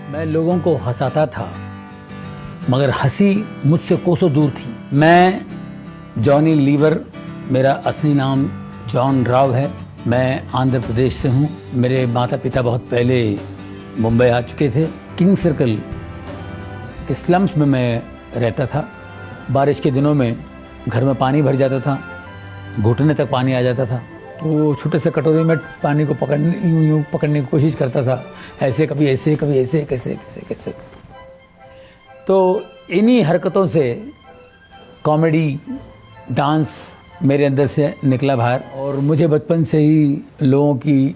मैं लोगों को हंसाता था मगर हंसी मुझसे कोसों दूर थी। मैं जॉनी लीवर, मेरा असली नाम जॉन राव है। मैं आंध्र प्रदेश से हूँ। मेरे माता पिता बहुत पहले मुंबई आ चुके थे। किंग सर्कल के स्लम्स में मैं रहता था। बारिश के दिनों में घर में पानी भर जाता था, घुटने तक पानी आ जाता था। तो छोटे से कटोरे में पानी को यूं पकड़ने की कोशिश करता था, ऐसे कभी ऐसे कभी ऐसे, कैसे कैसे कैसे। तो इन्हीं हरकतों से कॉमेडी, डांस मेरे अंदर से निकला बाहर। और मुझे बचपन से ही लोगों की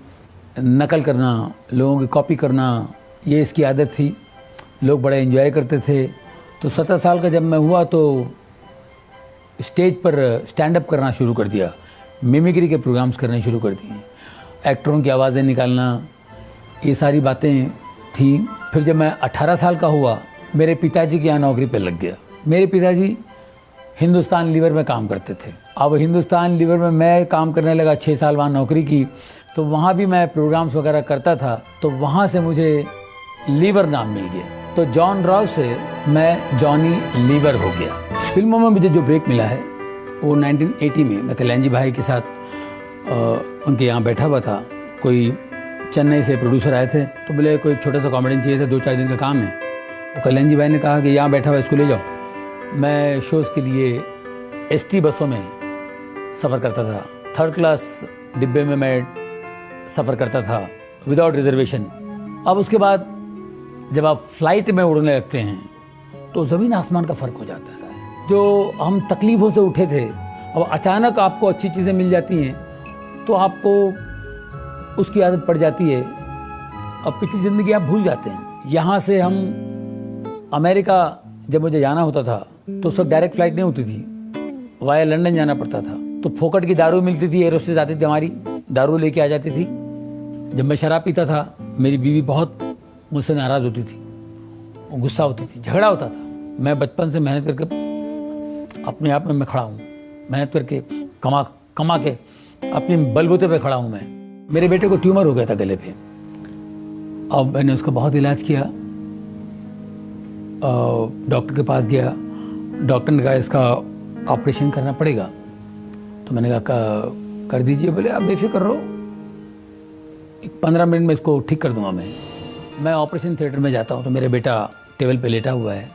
नकल करना, लोगों की कॉपी करना, ये इसकी आदत थी। लोग बड़ा एंजॉय करते थे। तो 17 साल का जब मैं हुआ तो स्टेज पर स्टैंड अप करना शुरू कर दिया, मिमिक्री के प्रोग्राम्स करने शुरू कर दिए, एक्टरों की आवाज़ें निकालना, ये सारी बातें थी। फिर जब मैं 18 साल का हुआ, मेरे पिताजी के यहाँ नौकरी पे लग गया। मेरे पिताजी हिंदुस्तान लीवर में काम करते थे। अब हिंदुस्तान लीवर में मैं काम करने लगा, 6 साल वहाँ नौकरी की। तो वहाँ भी मैं प्रोग्राम्स वगैरह करता था, तो वहाँ से मुझे लीवर नाम मिल गया। तो जॉन राव से मैं जॉनी लीवर हो गया। फिल्मों में मुझे जो ब्रेक मिला है वो 1980 में मैं कल्याण जी भाई के साथ उनके यहाँ बैठा हुआ था। कोई चेन्नई से प्रोड्यूसर आए थे, तो बोले कोई छोटा सा कॉमेडियन चाहिए था, 2-4 दिन का काम है। तो कल्याण जी भाई ने कहा कि यहाँ बैठा हुआ इसको ले जाओ। मैं शोज़ के लिए ST बसों में सफ़र करता था। 3rd क्लास डिब्बे में मैं सफ़र करता था विदाउट रिजर्वेशन। अब उसके बाद जब आप फ्लाइट में उड़ने लगते हैं तो ज़मीन आसमान का फ़र्क हो जाता है। जो हम तकलीफ़ों से उठे थे, अब अचानक आपको अच्छी चीज़ें मिल जाती हैं तो आपको उसकी आदत पड़ जाती है। अब पिछली ज़िंदगी आप भूल जाते हैं। यहाँ से हम अमेरिका जब मुझे जाना होता था तो सब डायरेक्ट फ़्लाइट नहीं होती थी, वाया लंदन जाना पड़ता था। तो फोकट की दारू मिलती थी, एरोस्टेज आती थी, हमारी दारू लेके आ जाती थी। जब मैं शराब पीता था, मेरी बीवी बहुत मुझसे नाराज़ होती थी, गुस्सा होती थी, झगड़ा होता था। मैं बचपन से मेहनत करके अपने आप में मैं खड़ा हूँ, मेहनत करके कमा के अपने बलबूते पे खड़ा हूँ मैं। मेरे बेटे को ट्यूमर हो गया था गले पे। अब मैंने उसका बहुत इलाज किया, डॉक्टर के पास गया। डॉक्टर ने कहा इसका ऑपरेशन करना पड़ेगा। तो मैंने कहा कर दीजिए। बोले आप बेफिक्र रहो, 15 मिनट में इसको ठीक कर दूंगा मैं ऑपरेशन थिएटर में जाता हूँ तो मेरे बेटा टेबल पे लेटा हुआ है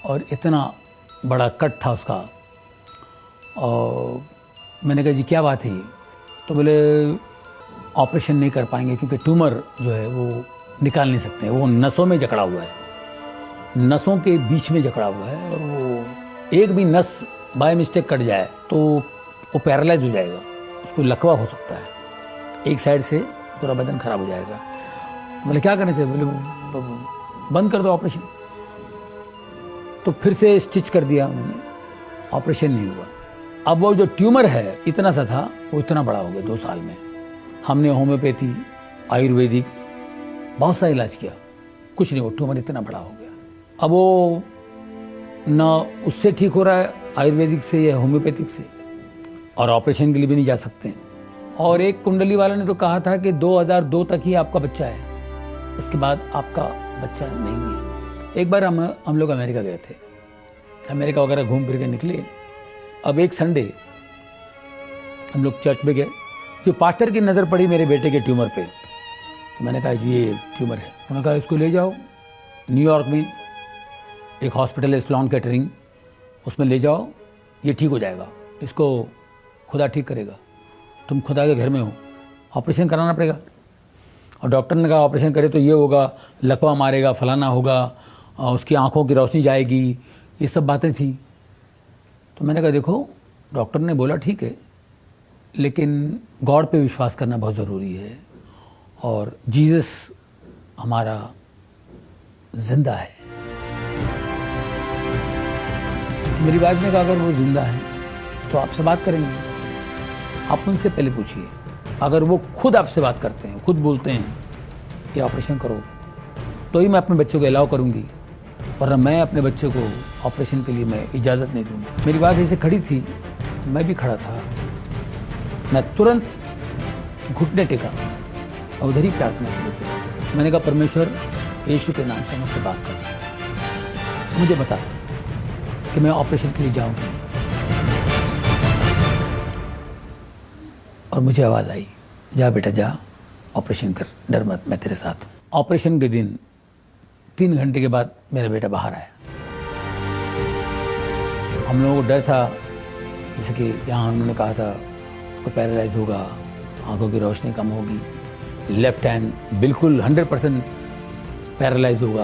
और इतना बड़ा कट था उसका। और मैंने कहा जी क्या बात है? तो बोले ऑपरेशन नहीं कर पाएंगे क्योंकि ट्यूमर जो है वो निकाल नहीं सकते, वो नसों में जकड़ा हुआ है, नसों के बीच में जकड़ा हुआ है। और वो एक भी नस बाय मिस्टेक कट जाए तो वो पैरालाइज हो जाएगा, उसको लकवा हो सकता है, एक साइड से पूरा बदन खराब हो जाएगा। बोले क्या करने थे? बोले बंद कर दो ऑपरेशन। तो फिर से स्टिच कर दिया उन्होंने, ऑपरेशन नहीं हुआ। अब वो जो ट्यूमर है इतना सा था, वो इतना बड़ा हो गया 2 साल में। हमने होम्योपैथी, आयुर्वेदिक बहुत सा इलाज किया, कुछ नहीं, वो ट्यूमर इतना बड़ा हो गया। अब वो ना उससे ठीक हो रहा है आयुर्वेदिक से या होम्योपैथिक से, और ऑपरेशन के लिए भी नहीं जा सकते। और एक कुंडली वाला ने तो कहा था कि 2002 तक ही आपका बच्चा है, इसके बाद आपका बच्चा नहीं है। एक बार हम लोग अमेरिका गए थे, अमेरिका वगैरह घूम फिर के निकले। अब एक संडे हम लोग चर्च में गए, जो पास्टर की नज़र पड़ी मेरे बेटे के ट्यूमर पे। तो मैंने कहा जी ये ट्यूमर है। उन्होंने कहा इसको ले जाओ, न्यूयॉर्क में एक हॉस्पिटल है स्लॉन कैटरिंग, उसमें ले जाओ, ये ठीक हो जाएगा, इसको खुदा ठीक करेगा, तुम खुदा के घर में हो, ऑपरेशन कराना पड़ेगा। और डॉक्टर ने कहा ऑपरेशन करे तो ये होगा, लकवा मारेगा, फलाना होगा, उसकी आंखों की रोशनी जाएगी, ये सब बातें थी। तो मैंने कहा देखो डॉक्टर ने बोला ठीक है, लेकिन गॉड पे विश्वास करना बहुत ज़रूरी है, और जीसस हमारा जिंदा है। मेरी वाइफ ने कहा अगर वो जिंदा है तो आपसे बात करेंगे, आप उनसे पहले पूछिए। अगर वो खुद आपसे बात करते हैं, खुद बोलते हैं कि ऑपरेशन करो, तो ही मैं अपने बच्चे को अलाउ करूंगी, वरना मैं अपने बच्चे को ऑपरेशन के लिए मैं इजाज़त नहीं दूंगी। मेरी बात ऐसे खड़ी थी, मैं भी खड़ा था, मैं तुरंत घुटने टेका और उधर ही प्रार्थना शुरू की। मैंने कहा परमेश्वर यीशु के नाम से मुझसे बात कर, मुझे बता कि मैं ऑपरेशन के लिए जाऊँ। और मुझे आवाज़ आई, जा बेटा जा, ऑपरेशन कर, डर मत, मैं तेरे साथ हूँ। ऑपरेशन के दिन 3 घंटे के बाद मेरा बेटा बाहर आया। हम लोगों को डर था, जैसे कि यहाँ उन्होंने कहा था कोई पैरालाइज होगा, आंखों की रोशनी कम होगी, लेफ्ट हैंड बिल्कुल 100% पैरालाइज होगा।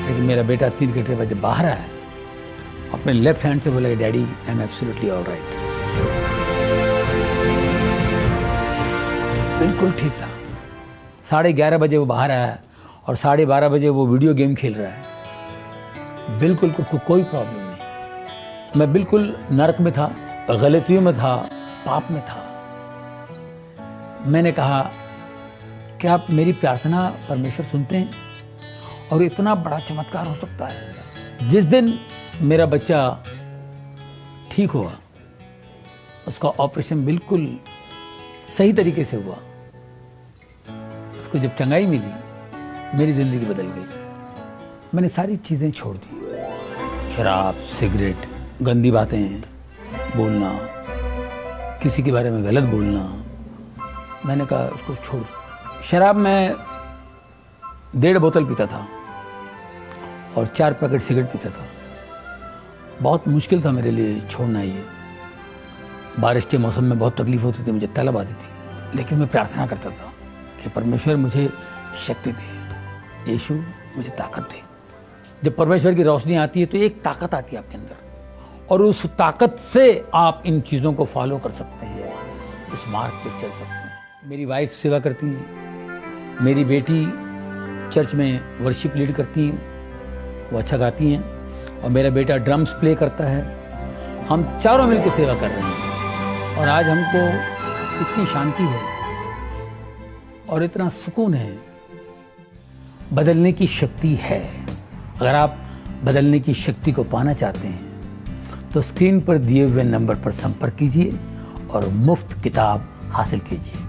लेकिन मेरा बेटा 3 घंटे बाद जब बाहर आया, अपने लेफ्ट हैंड से बोला कि daddy I am absolutely all right. बिल्कुल ठीक था। 11:30 बजे वो बाहर आया और 12:30 बजे वो वीडियो गेम खेल रहा है। बिल्कुल कोई प्रॉब्लम नहीं। मैं बिल्कुल नरक में था, गलतियों में था, पाप में था। मैंने कहा क्या आप मेरी प्रार्थना परमेश्वर सुनते हैं? और इतना बड़ा चमत्कार हो सकता है। जिस दिन मेरा बच्चा ठीक हुआ, उसका ऑपरेशन बिल्कुल सही तरीके से हुआ, उसको जब चंगाई मिली, मेरी ज़िंदगी बदल गई। मैंने सारी चीज़ें छोड़ दी, शराब, सिगरेट, गंदी बातें बोलना, किसी के बारे में गलत बोलना। मैंने कहा उसको छोड़ दो। शराब मैं 1.5 बोतल पीता था और 4 पैकेट सिगरेट पीता था। बहुत मुश्किल था मेरे लिए छोड़ना ये। बारिश के मौसम में बहुत तकलीफ होती थी, मुझे तलब आती थी, लेकिन मैं प्रार्थना करता था कि परमेश्वर मुझे शक्ति दे, यीशु मुझे ताकत दे। जब परमेश्वर की रोशनी आती है तो एक ताकत आती है आपके अंदर, और उस ताकत से आप इन चीज़ों को फॉलो कर सकते हैं, इस मार्ग पे चल सकते हैं। मेरी वाइफ सेवा करती है, मेरी बेटी चर्च में वर्शिप लीड करती हैं, वो अच्छा गाती हैं, और मेरा बेटा ड्रम्स प्ले करता है। हम चारों मिलकर सेवा कर रहे हैं और आज हमको इतनी शांति है और इतना सुकून है। बदलने की शक्ति है। अगर आप बदलने की शक्ति को पाना चाहते हैं तो स्क्रीन पर दिए हुए नंबर पर संपर्क कीजिए और मुफ्त किताब हासिल कीजिए।